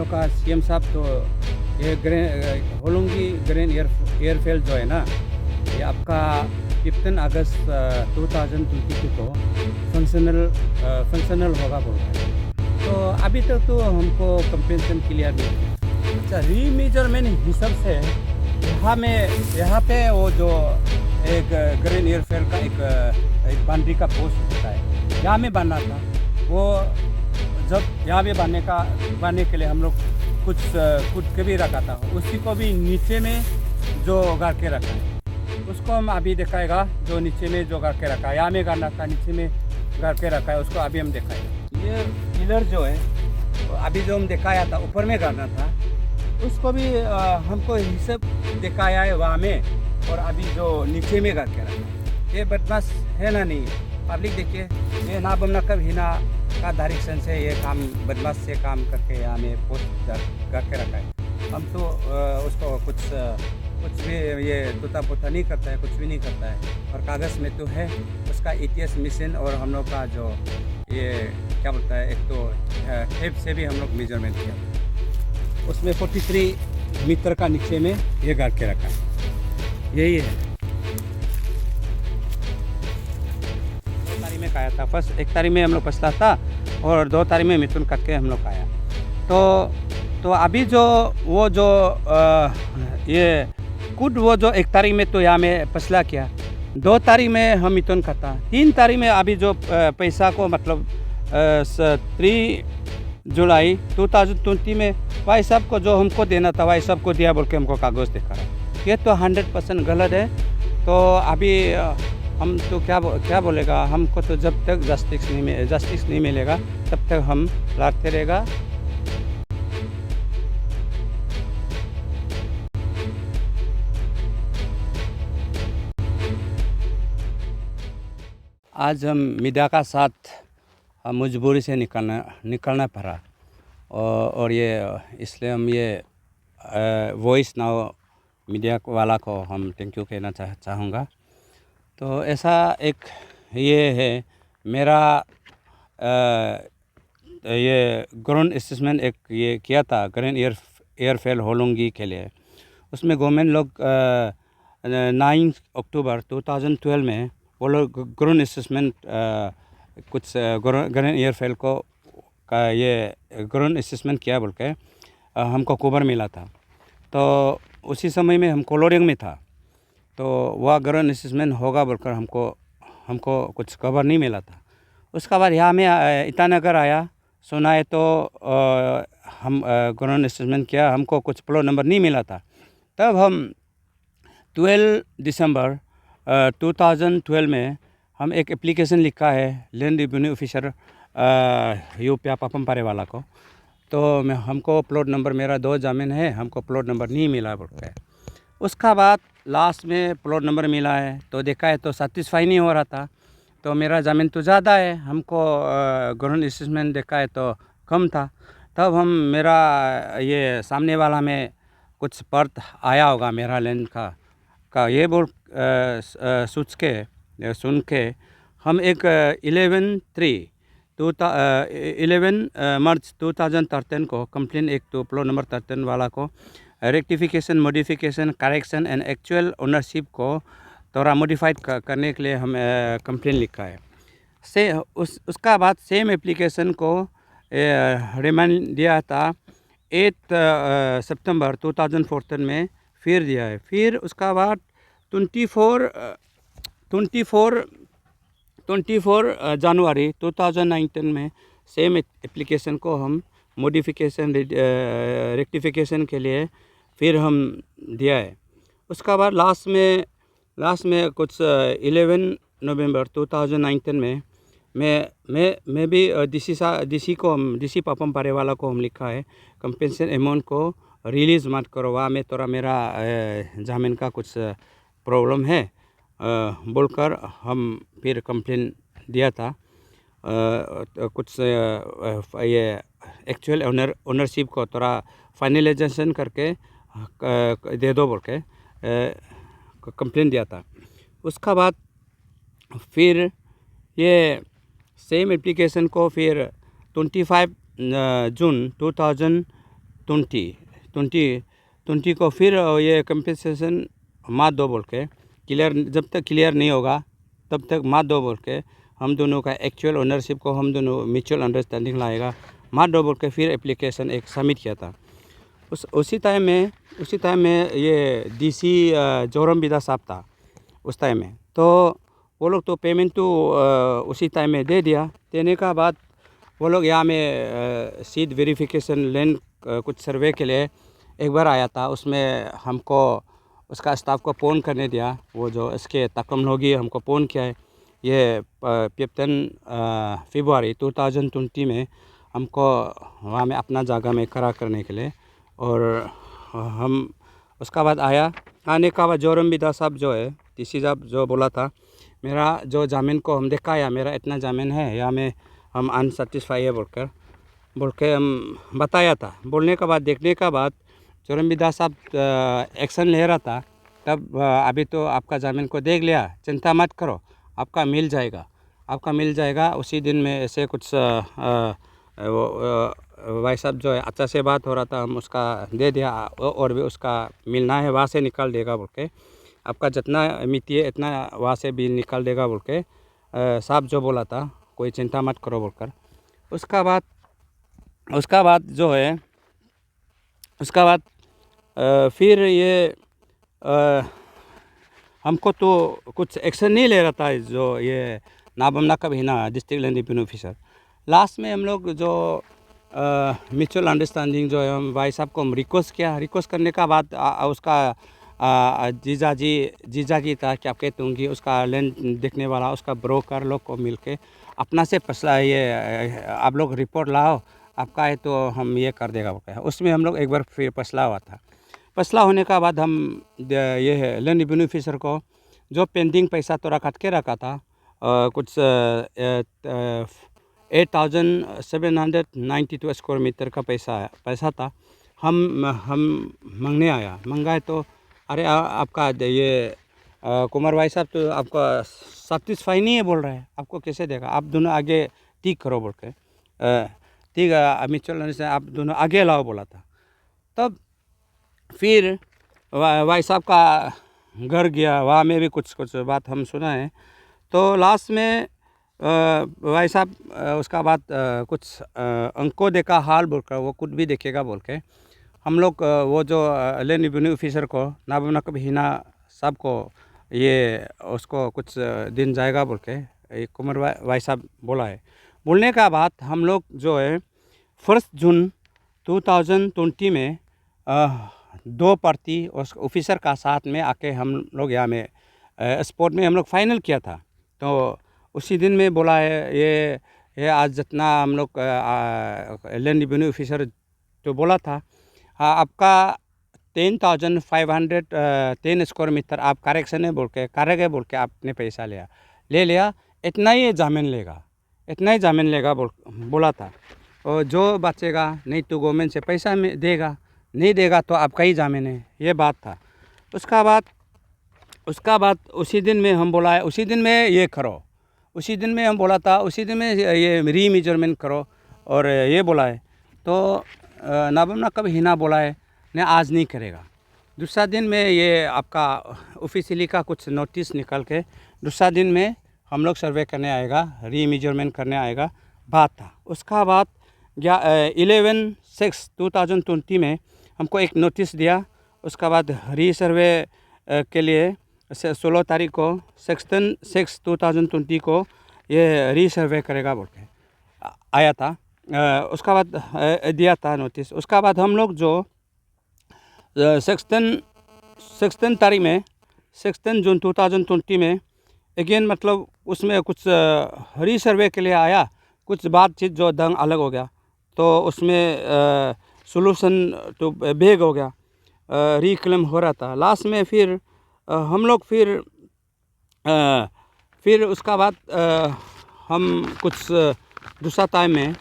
लोग का सीएम साहब तो ये होलोंगी ग्रेन एयरफील्ड जो है ना, ये आपका 15 अगस्त 2022 को फंक्शनल होगा बोल रहा है। तो अभी तक तो हमको कंपेंसेशन क्लियर नहीं है। अच्छा, रीमेजरमेंट हिसाब से यहाँ पे वो जो एक ग्रेन एयरफील्ड का एक बाउंड्री का पोस्ट होता है, यहाँ में बनना था। वो जब यहाँ पे बनने के लिए हम लोग कुछ के भी रखा था, उसी को भी नीचे में जो उगा के रखा है उसको हम अभी दिखाएगा। जो नीचे में जो उगा के रखा है, यहाँ में गाड़ना था, नीचे में उगा के रखा है, उसको अभी हम दिखाएगा। ये पिलर जो है अभी जो हम दिखाया था ऊपर में गाड़ना था, उसको भी हमको हिसाब दिखाया है वहाँ में, और अभी जो नीचे में गा के रखा है। ये बदमाश है ना नहीं, पब्लिक देखिए, ये ना बमना कब हिना का डायरेक्शन से ये काम बदमाश से काम करके यहाँ में पोस्ट करके रखा है। हम तो उसको कुछ भी ये टूटा फूटा नहीं करता है, कुछ भी नहीं करता है। और कागज़ में तो है उसका ETS मिशन, और हम लोग का जो ये क्या बोलता है, एक तो टेप से भी हम लोग मेजरमेंट किया, उसमें 43 मीटर का नीचे में ये गाड़ के रखा है। यही है। 2 तारीख में खाया था, फर्स्ट 1 तारीख में हम लोग पछला था, और 2 तारीख में मिथुन कट के हम लोग खाया। तो अभी जो वो जो ये कुड वो जो 1 तारीख में तो यहाँ में पछला किया, 2 तारीख में हम मिथुन खाता, 3 तारीख में अभी जो पैसा को मतलब 3 जुलाई 2020 में भाई साहब को जो हमको देना था भाई साहब को दिया बोल के हमको कागज़ दिखा रहा है। ये तो 100% गलत है। तो अभी हम तो क्या बोलेगा, हमको तो जब तक जस्टिस नहीं मिलेगा तब तक हम लड़ते रहेगा। आज हम मीडिया का साथ मजबूरी से निकलना पड़ा, और ये इसलिए हम ये वॉइस नाउ मीडिया वाला को हम थैंक यू कहना चाहूँगा। तो ऐसा एक ये है मेरा ये ग्राउंड असेसमेंट एक ये किया था ग्रेन एयरफील्ड होलोंगी के लिए। उसमें गवर्नमेंट लोग 9 अक्टूबर 2012 में वो लोग ग्राउंड असेसमेंट कुछ ग्रेन एयरफील्ड का ये ग्राउंड असेसमेंट किया बोल के हमको खबर मिला था। तो उसी समय में हम कोलोरिंग में था, तो वह ग्राउंड असेसमेंट होगा बोलकर हमको कुछ खबर नहीं मिला था। उसके बाद यहाँ में ईटानगर आया, सुना है तो हम ग्राउंड असेसमेंट किया, हमको कुछ प्लॉट नंबर नहीं मिला था। तब हम 12 दिसंबर 2012 में हम एक एप्लीकेशन लिखा है लैंड रेवेन्यू ऑफिसर यूपिया पापमपारे वाला को। तो हमको प्लॉट नंबर, मेरा 2 ज़मीन है, हमको प्लॉट नंबर नहीं मिला बोलते हैं। उसका बाद लास्ट में प्लॉट नंबर मिला है, तो देखा है तो सेटिस्फाई नहीं हो रहा था। तो मेरा ज़मीन तो ज़्यादा है, हमको ग्राउंड असेसमेंट देखा है तो कम था। तब हम मेरा ये सामने वाला में कुछ पर्थ आया होगा मेरा लैंड का ये बोल सुन के हम एक 11 मार्च 2013 को कंप्लेन एक तो प्लॉट नंबर 13 वाला को rectification, modification, correction and actual ownership को थोड़ा मॉडिफाइड करने के लिए हम कंप्लेन लिखा है। उसका बाद सेम एप्लीकेशन को रिमांड दिया था 8 सितंबर 2014 में फिर दिया है। फिर उसका बाद 24 जनवरी 2019 में सेम एप्लीकेशन को हम मॉडिफिकेशन रेक्टिफिकेशन के लिए फिर हम दिया है। उसका बाद लास्ट में कुछ 11 नवंबर 2019 में मैं भी डीसी पापमपारे वाला को हम लिखा है कंपेंसेशन अमाउंट को रिलीज़ मत करो, वहाँ में थोड़ा मेरा ज़मीन का कुछ प्रॉब्लम है बोलकर हम फिर कंप्लेन दिया था। कुछ ये एक्चुअल ओनरशिप को थोड़ा फाइनलाइजेशन करके दे दो बोल के कंप्लेन दिया था। उसका बाद फिर ये सेम एप्लीकेशन को फिर 25 जून ट्वेंटी ट्वेंटी ट्वेंटी को फिर ये कंपनसेशन मत दो बोल के, क्लियर जब तक क्लियर नहीं होगा तब तक मत दो बोल के, हम दोनों का एक्चुअल ओनरशिप को हम दोनों म्यूचुअल अंडरस्टैंडिंग लाएगा मत दो बोल के फिर एप्लीकेशन एक सबमिट किया था। उसी टाइम में ये डीसी जोरम बिदा साहब था उस टाइम में। तो वो लोग तो पेमेंट तो उसी टाइम में दे दिया। देने का बाद वो लोग यहाँ में सीट वेरिफिकेशन लैंड कुछ सर्वे के लिए एक बार आया था। उसमें हमको उसका स्टाफ को फ़ोन करने दिया, वो जो इसके तकम लोगी हमको फ़ोन किया है। ये 15 फरवरी 2020 में हमको वहाँ में अपना जगह में खड़ा करने के लिए। और हम उसका बाद आने का बाद जोरम बिदा साहब जो है डीसी साहब जो बोला था, मेरा जो ज़मीन को हम दिखाया, मेरा इतना ज़मीन है या में हम अनसेटिस्फाई है बोल के हम बताया था। बोलने के बाद देखने का बाद जोरम बिदा साहब एक्शन ले रहा था। तब अभी तो आपका ज़मीन को देख लिया, चिंता मत करो, आपका मिल जाएगा। उसी दिन में ऐसे कुछ भाई साहब जो है अच्छा से बात हो रहा था, हम उसका दे दिया और भी उसका मिलना है वहाँ से निकाल देगा बोल के, आपका जितना मिट्टी है इतना वहाँ से भी निकाल देगा बोल के साहब जो बोला था, कोई चिंता मत करो बोलकर। उसका बाद जो है फिर ये हमको तो कुछ एक्शन नहीं ले रहा था जो ये नाबमना का भी ना district land revenue officer. Last में हम लोग जो म्यूचुअल अंडरस्टैंडिंग जो है हम भाई साहब को हम रिक्वेस्ट करने का बाद उसका जीजा जी था क्या कहते होंगे, उसका लैंड देखने वाला उसका ब्रोकर लोग को मिल के अपना से फैसला ये आप लोग रिपोर्ट लाओ, आपका है तो हम ये कर देगा बोलते हैं। उसमें हम लोग एक बार फिर फैसला हुआ था। फैसला होने का बाद हम ये लैंड रेवेन्यू ऑफिसर को जो पेंडिंग पैसा तो कट के रखा था कुछ 8,792 स्क्वायर मीटर का पैसा था, हम मंगाए तो अरे आपका ये कुमार भाई साहब तो आपका सेटिस्फाई नहीं है बोल रहे हैं, आपको कैसे देगा, आप दोनों आगे ठीक करो बोल के ठीक है म्यूचुअल से आप दोनों आगे लाओ बोला था। तब फिर भाई साहब का घर गया, वहाँ में भी कुछ बात हम सुना है। तो लास्ट में भाई साहब उसका बाद कुछ अंकों देखा हाल बोलकर वो कुछ भी देखेगा बोल के हम लोग वो जो लैंड रेवेन्यू ऑफिसर को नाबमना कभी हिना साहब को ये उसको कुछ दिन जाएगा बोल के कुमार भाई साहब बोला है। बोलने का बाद हम लोग जो है 1 जून 2020 में 2 पार्टी उस ऑफिसर का साथ में आके हम लोग यहाँ में स्पोर्ट में हम लोग फाइनल किया था। तो उसी दिन में बोला है ये आज जितना हम लोग लैंड रेवेन्यू ऑफिसर जो बोला था आपका 10,510 स्क्वायर मीटर आप करेक्शन है बोल के आपने पैसा ले लिया, इतना ही ज़मीन लेगा बोला था। और जो बचेगा नहीं तो गवर्नमेंट से पैसा देगा, नहीं देगा तो आपका ही ज़मीन है, ये बात था। उसका बाद उसी दिन में हम बोला है, उसी दिन में ये करो, उसी दिन में हम बोला था, उसी दिन में ये रीमेजरमेंट करो और ये बोला है। तो नाबमना कभी हिना बोला है नहीं आज नहीं करेगा। दूसरा दिन में ये आपका ऑफिशियली का कुछ नोटिस निकल के दूसरा दिन में हम लोग सर्वे करने आएगा, रीमेजरमेंट करने आएगा बात था। उसका बाद 11/6/2020 में हमको एक नोटिस दिया। उसका बाद री सर्वे के लिए 16 तारीख को 16/6/2020 को ये री सर्वे करेगा बोल के आया था। उसका बाद दिया था नोटिस। उसका बाद हम लोग जो 16 तारीख में 16 जून 2020 में अगेन मतलब उसमें कुछ री सर्वे के लिए आया, कुछ बातचीत जो ढंग अलग हो गया, तो उसमें सोल्यूशन तो बेग हो गया, रीक्लेम हो रहा था। लास्ट में फिर हम लोग फिर उसका बाद हम कुछ दूसरा टाइम में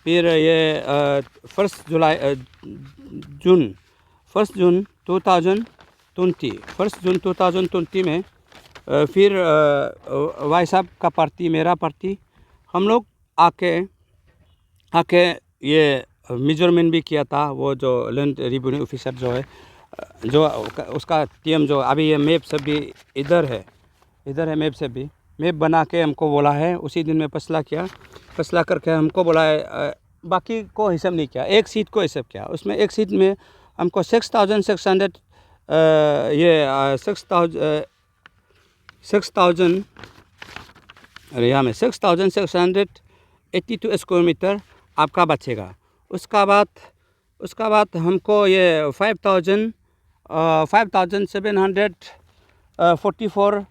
फिर ये 1 जून 2020 में फिर भाई साहब का पार्टी मेरा पार्टी हम लोग आके ये मेजरमेंट भी किया था। वो जो लैंड रेवेन्यू ऑफिसर जो है, जो उसका टीम जो अभी ये मैप सब भी इधर है मैप से भी मैप बना के हमको बोला है। उसी दिन में फैसला किया, फैसला करके हमको बोला है। बाकी को हिसाब नहीं किया, एक सीट को हिसाब किया। उसमें एक सीट में हमको 6,600 ये 6,000 अरे यहाँ में 6,682 स्क्वायर मीटर आपका बचेगा। उसका बाद हमको ये 5,744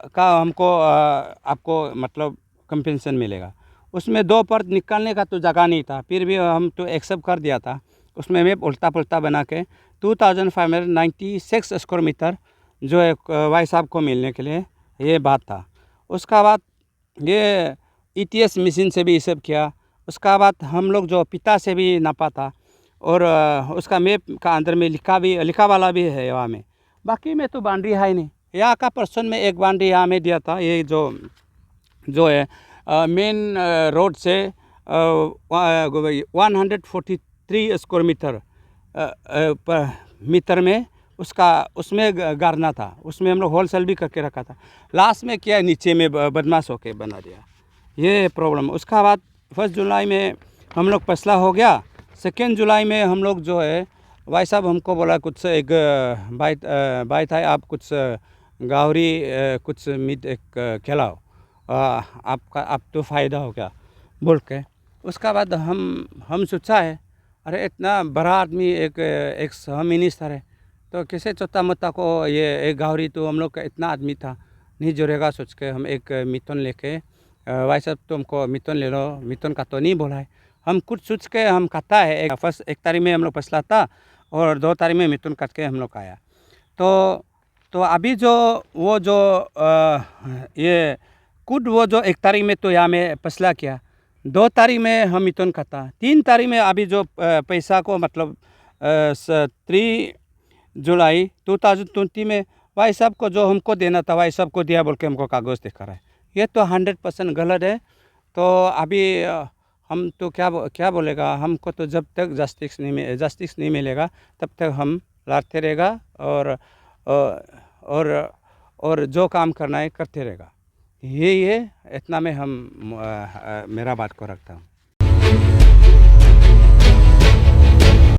का हमको आपको मतलब कंपेंसेशन मिलेगा। उसमें 2 परत निकालने का तो जगह नहीं था, फिर भी हम तो एक्सेप्ट कर दिया था। उसमें मैं उल्टा पुल्टा बना के 2,596 स्क्वायर मीटर जो है भाई साहब को मिलने के लिए ये बात था। उसका बाद ये ETS मशीन से भी हिसाब किया। उसका बाद हम लोग जो पिता से भी नापा था, और उसका मैप का अंदर में लिखा वाला भी है वहाँ में। बाकी में तो बाउंड्री है ही नहीं। यहाँ का पर्सन में एक बाउंड्री यहाँ में दिया था। ये जो है मेन रोड से 143 स्क्वायर मीटर में उसमें गाड़ना था। उसमें हम लोग होलसेल भी करके रखा था। लास्ट में क्या नीचे में बदमाश होके बना दिया, ये प्रॉब्लम। उसका बाद 1 जुलाई में हम लोग फैसला हो गया। 2 जुलाई में हम लोग जो है भाई साहब हमको बोला कुछ एक बात है, आप कुछ गावरी कुछ मीट एक खिलाओ, आप तो फ़ायदा हो गया बोल के। उसका बाद हम सोचा है अरे इतना बड़ा आदमी एक सह मिनिस्टर है, तो कैसे छोटा मोटा को ये एक गावरी, तो हम लोग का इतना आदमी था नहीं जुड़ेगा। सोच के हम एक मिथुन लेके भाई साहब तुमको मिथुन ले लो, मिथुन का तो नहीं बोला है। हम कुछ सोच के हम खाता है। एक तारीख में हम लोग फैसला था, और 2 तारीख में मिथुन काट के हम लोग आया। तो अभी जो वो जो ये कुछ वो जो 1 तारीख में तो यहाँ में फैसला किया, 2 तारीख में हम मिथुन खाता, 3 तारीख में अभी जो पैसा को मतलब 3 जुलाई 2020 में भाई साहब को जो हमको देना था भाई साहब को दिया बोल के हमको कागज़ दिखा रहा है। ये तो 100% गलत है। तो अभी हम तो क्या बोलेगा, हमको तो जब तक जस्टिस नहीं मिलेगा तब तक हम लड़ते रहेगा, और जो काम करना है करते रहेगा। ये इतना में हम मेरा बात को रखता हूँ।